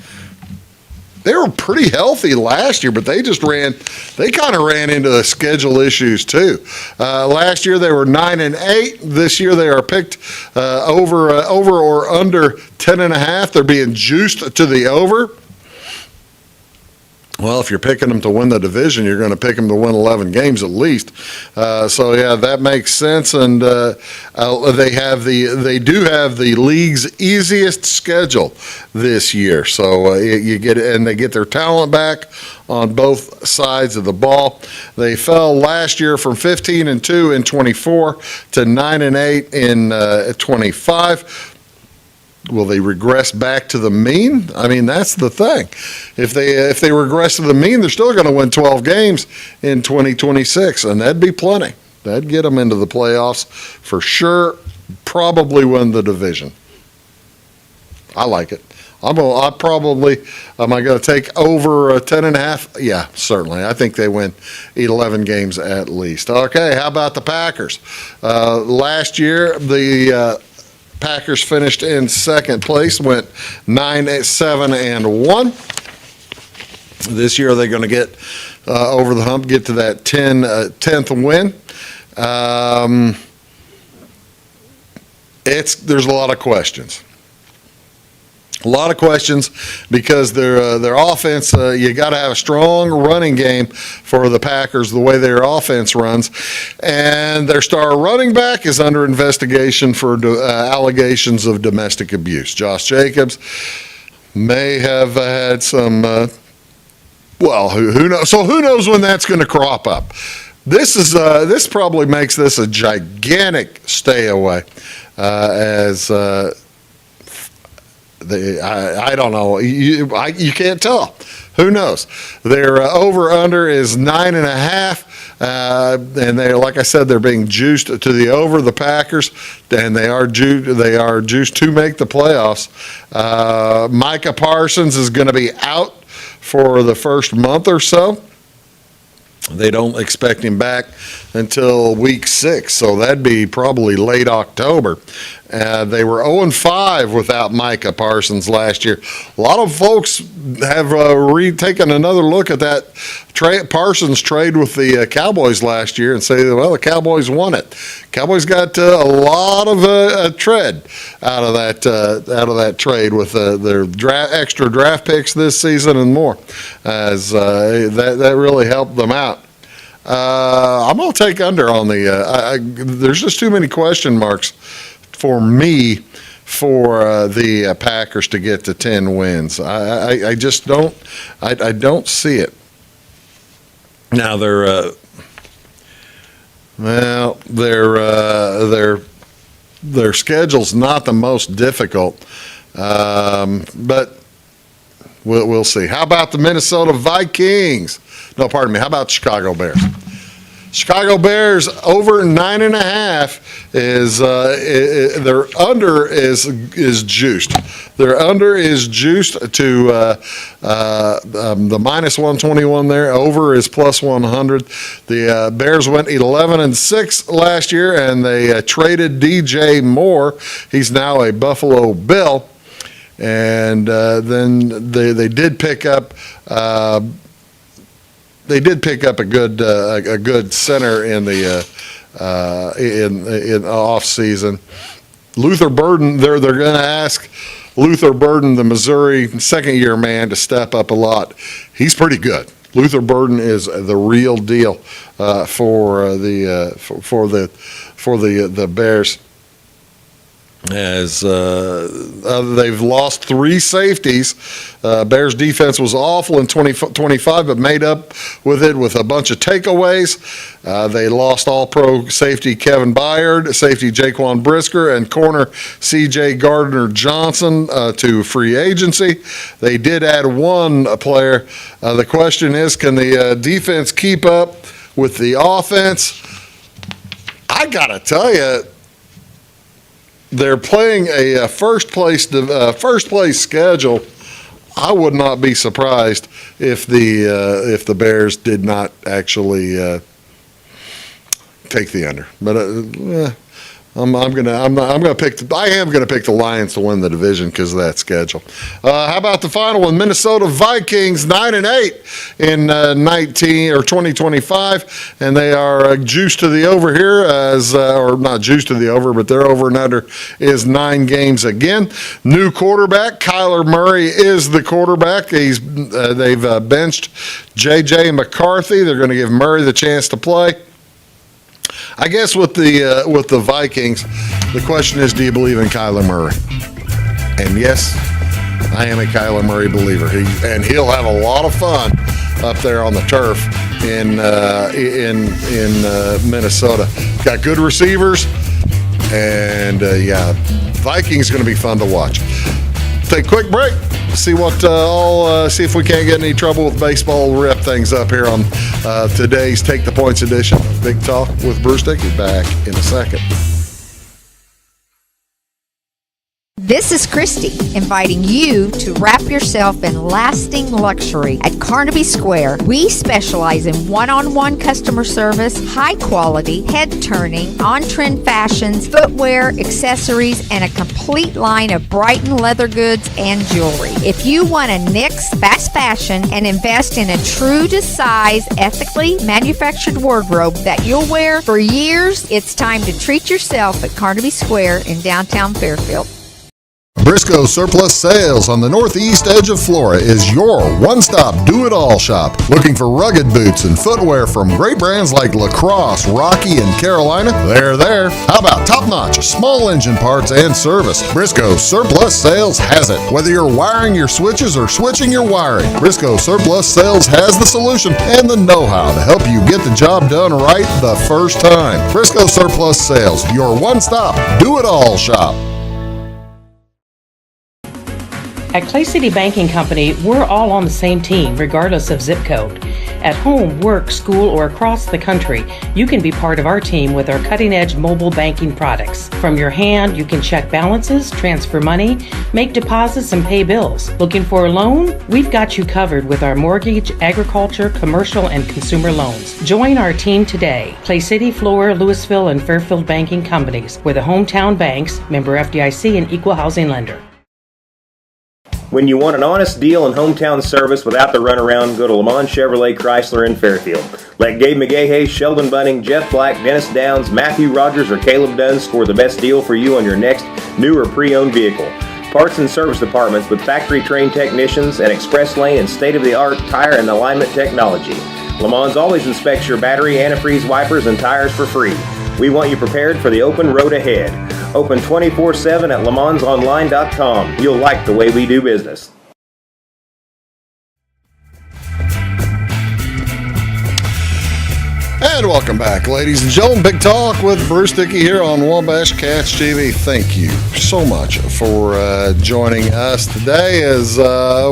they were pretty healthy last year, but they kind of ran into the schedule issues too. Last year they were 9-8. This year they are picked over or under 10.5. They're being juiced to the over. Well, if you're picking them to win the division, you're going to pick them to win 11 games at least. So yeah, that makes sense. And they do have the league's easiest schedule this year. So they get their talent back on both sides of the ball. They fell last year from 15-2 in 24 to 9-8 in 25. Will they regress back to the mean? I mean, that's the thing. If they regress to the mean, they're still going to win 12 games in 2026, and that'd be plenty. That'd get them into the playoffs for sure. Probably win the division. I like it. Am I going to take over 10.5? Yeah, certainly. I think they win 11 games at least. Okay, how about the Packers? Last year, the Packers finished in second place, went 9-7-1. This year they're going to get over the hump, get to that 10th win. There's a lot of questions. A lot of questions because their offense, you got to have a strong running game for the Packers the way their offense runs. And their star running back is under investigation for allegations of domestic abuse. Josh Jacobs may have had some, who knows? So who knows when that's going to crop up? This probably makes this a gigantic stay away I don't know. You can't tell. Who knows? Their over/under is 9.5, and they, like I said, they're being juiced to the over. The Packers, and they are juiced to make the playoffs. Micah Parsons is going to be out for the first month or so. They don't expect him back until week 6, so that'd be probably late October. They were 0-5 without Micah Parsons last year. A lot of folks have taken another look at that Parsons trade with the Cowboys last year and say, well, the Cowboys won it. Cowboys got a lot of tread out of that trade with their extra draft picks this season and more, as that really helped them out. I'm going to take under on there's just too many question marks for me for the Packers to get to 10 wins. I just don't. I don't see it. Now their schedule's not the most difficult, but we'll see. How about the Minnesota Vikings? No, pardon me. How about the Chicago Bears? Chicago Bears over 9.5 is their under is juiced. Their under is juiced to the minus 121 there. Over is plus 100. The Bears went 11-6 last year, and they traded DJ Moore. He's now a Buffalo Bill, and then they did pick up. They did pick up a good center in the in off season. Luther Burden, they're going to ask Luther Burden, the Missouri second-year man, to step up a lot. He's pretty good. Luther Burden is the real deal for the Bears. As they've lost 3 safeties. Bears defense was awful in 2025, but made up with it with a bunch of takeaways. They lost all-pro safety Kevin Byard, safety Jaquan Brisker, and corner C.J. Gardner-Johnson to free agency. They did add one player. The question is, can the defense keep up with the offense? I got to tell you, they're playing a first place schedule. I would not be surprised if the Bears did not actually take the under. But I am going to pick the Lions to win the division because of that schedule. How about the final one? Minnesota Vikings 9-8 in 2025, and they are juiced to the over here or not juiced to the over, but their over and under is 9 games again. New quarterback Kyler Murray is the quarterback. They've benched J.J. McCarthy. They're going to give Murray the chance to play. I guess with the Vikings, the question is, do you believe in Kyler Murray? And yes, I am a Kyler Murray believer. He'll have a lot of fun up there on the turf in Minnesota. Got good receivers, and Vikings going to be fun to watch. Take a quick break. See see if we can't get in any trouble with baseball. We'll wrap things up here on today's Take the Points edition of Big Talk with Bruce Dickey. Back in a second. This is Christy, inviting you to wrap yourself in lasting luxury at Carnaby Square. We specialize in one-on-one customer service, high quality, head-turning, on-trend fashions, footwear, accessories, and a complete line of Brighton leather goods and jewelry. If you want to nix fast fashion and invest in a true-to-size, ethically manufactured wardrobe that you'll wear for years, it's time to treat yourself at Carnaby Square in downtown Fairfield. Briscoe Surplus Sales on the northeast edge of Flora is your one-stop do-it-all shop. Looking for rugged boots and footwear from great brands like Lacrosse, Rocky, and Carolina? They're there. How about top-notch small engine parts and service? Briscoe Surplus Sales has it. Whether you're wiring your switches or switching your wiring, Briscoe Surplus Sales has the solution and the know-how to help you get the job done right the first time. Briscoe Surplus Sales, your one-stop do-it-all shop. At Clay City Banking Company, we're all on the same team, regardless of zip code. At home, work, school, or across the country, you can be part of our team with our cutting-edge mobile banking products. From your hand, you can check balances, transfer money, make deposits, and pay bills. Looking for a loan? We've got you covered with our mortgage, agriculture, commercial, and consumer loans. Join our team today. Clay City, Flora, Louisville, and Fairfield Banking Companies. We're the hometown banks, member FDIC, and equal housing lender. When you want an honest deal and hometown service without the runaround, go to Lamont Chevrolet Chrysler in Fairfield. Let Gabe McGahey, Sheldon Bunning, Jeff Black, Dennis Downs, Matthew Rogers, or Caleb Dunn score the best deal for you on your next new or pre-owned vehicle. Parts and service departments with factory-trained technicians and express lane and state-of-the-art tire and alignment technology. Lamont's always inspects your battery, antifreeze, wipers, and tires for free. We want you prepared for the open road ahead. Open 24/7 at LeMansOnline.com. You'll like the way we do business. And welcome back, ladies and gentlemen. Big Talk with Bruce Dickey here on Wabash Cats TV. Thank you so much for joining us today as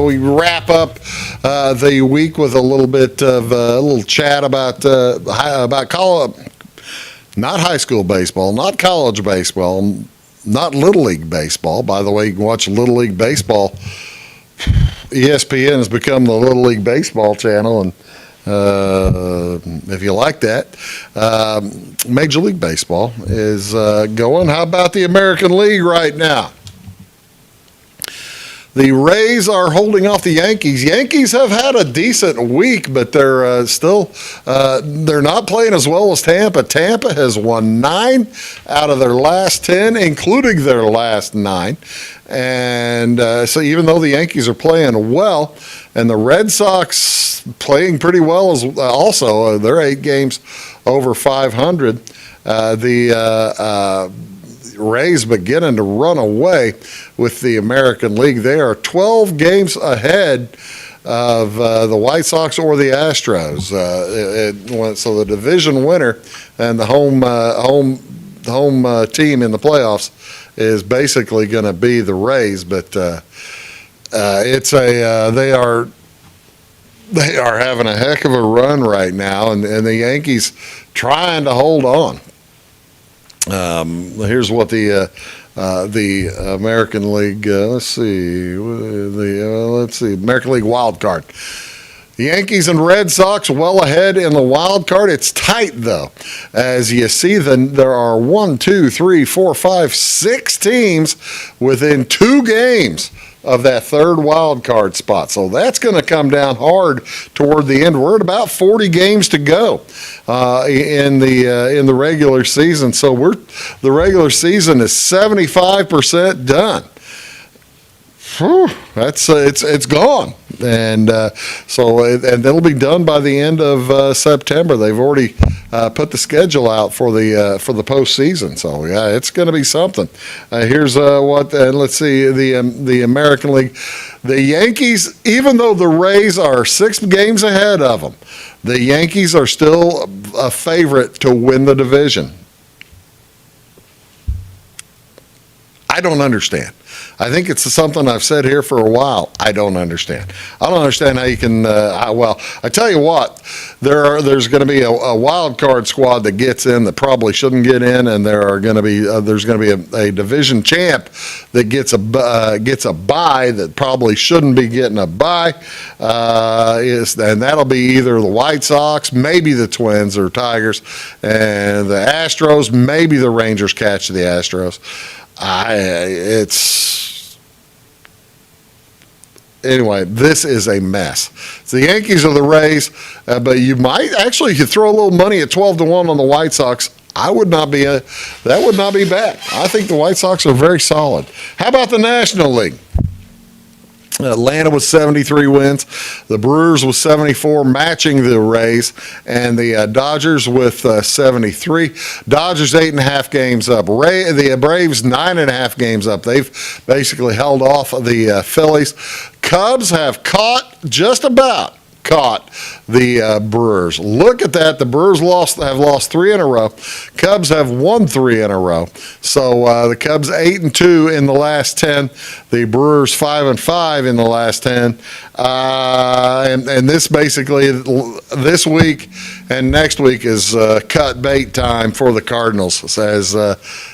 we wrap up the week with a little bit of a little chat about college. Not high school baseball, not college baseball, not Little League baseball. By the way, you can watch Little League baseball. ESPN has become the Little League baseball channel, and if you like that, Major League Baseball is going. How about the American League right now? The Rays are holding off the Yankees. Yankees have had a decent week, but they're still they're not playing as well as Tampa. Tampa has won 9 out of their last 10, including their last 9. And so even though the Yankees are playing well, and the Red Sox playing pretty well as also, they're 8 games over 500. The Rays beginning to run away with the American League. They are 12 games ahead of the White Sox or the Astros. So the division winner and the home team in the playoffs is basically going to be the Rays. But they are having a heck of a run right now, and the Yankees trying to hold on. Here's what the American League. Let's see, American League wild card. The Yankees and Red Sox well ahead in the wild card. It's tight, though. As you see, there are 6 teams within 2 games of that third wild card spot. So that's going to come down hard toward the end. We're at about 40 games to go in the regular season. So the regular season is 75% done. Whew, it's gone, and it'll be done by the end of September. They've already put the schedule out for the postseason, so yeah, it's going to be something. Here's let's see, the American League, the Yankees. Even though the Rays are 6 games ahead of them, the Yankees are still a favorite to win the division. I don't understand. I think it's something I've said here for a while. I don't understand. I don't understand how you can. I tell you what, there's going to be a wild card squad that gets in that probably shouldn't get in, and there's going to be a division champ that gets a bye that probably shouldn't be getting a bye. And that'll be either the White Sox, maybe the Twins or Tigers, and the Astros. Maybe the Rangers catch the Astros. Anyway, this is a mess. It's the Yankees or the Rays, but you might actually, if you throw a little money at 12-1 on the White Sox, that would not be bad. I think the White Sox are very solid. How about the National League? Atlanta with 73 wins. The Brewers with 74, matching the Rays, and the Dodgers with 73. Dodgers 8.5 games up. The Braves 9.5 games up. They've basically held off the Phillies. Cubs have just about caught the Brewers. Look at that. The Brewers have lost 3 in a row. Cubs have won 3 in a row. So the Cubs 8-2 in the last 10. The Brewers 5-5 in the last 10. And this basically, this week and next week is cut bait time for the Cardinals. As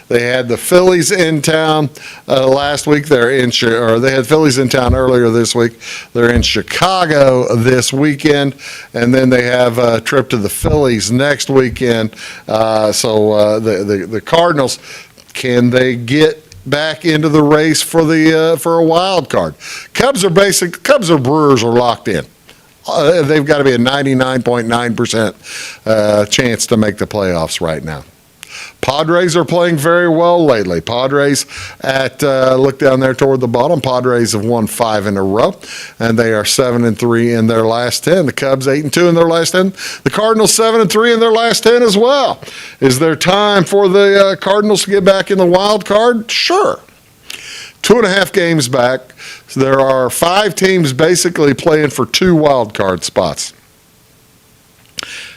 they had the Phillies in town last week. They had Phillies in town earlier this week. They're in Chicago this weekend, and then they have a trip to the Phillies next weekend. So the Cardinals, can they get back into the race for a wild card? Cubs or Brewers are locked in. They've got to be a 99.9% chance to make the playoffs right now. Padres are playing very well lately. Padres look down there toward the bottom. Padres have won 5 in a row, and they are 7-3 in their last 10. The Cubs 8-2 in their last 10. The Cardinals 7-3 in their last 10 as well. Is there time for the Cardinals to get back in the wild card? Sure. 2.5 games back. So there are 5 teams basically playing for 2 wild card spots.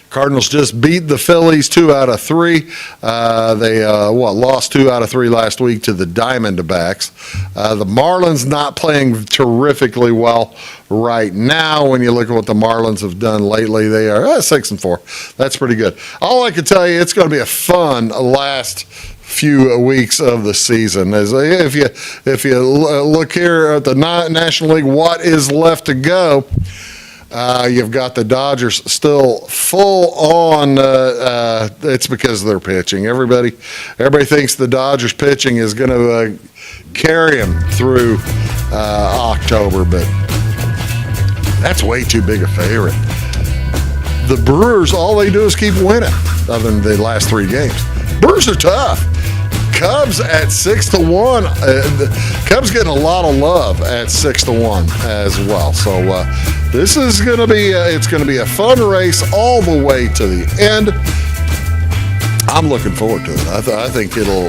Cardinals just beat the Phillies 2 out of 3. They lost 2 out of 3 last week to the Diamondbacks. The Marlins not playing terrifically well right now. When you look at what the Marlins have done lately, they are 6-4. That's pretty good. All I can tell you, it's going to be a fun last few weeks of the season. As if you look here at the National League, what is left to go? You've got the Dodgers still full on. It's because of their pitching. Everybody thinks the Dodgers pitching is going to carry them through October, but that's way too big a favorite. The Brewers, all they do is keep winning, other than the last 3 games. Brewers are tough. Cubs at 6-1. Cubs getting a lot of love at 6-1 as well. So this is going to be it's going to be a fun race all the way to the end. I'm looking forward to it. I think it'll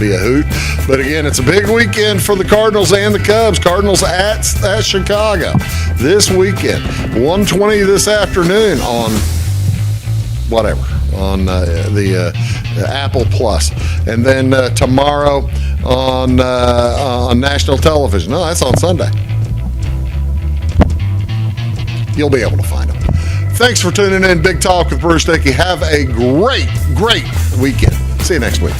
be a hoot. But again, it's a big weekend for the Cardinals and the Cubs. Cardinals at Chicago this weekend. 1:20 this afternoon on whatever. On the Apple Plus, and then tomorrow on national television. No, that's on Sunday. You'll be able to find them. Thanks for tuning in. Big Talk with Bruce Dickey. Have a great weekend. See you next week.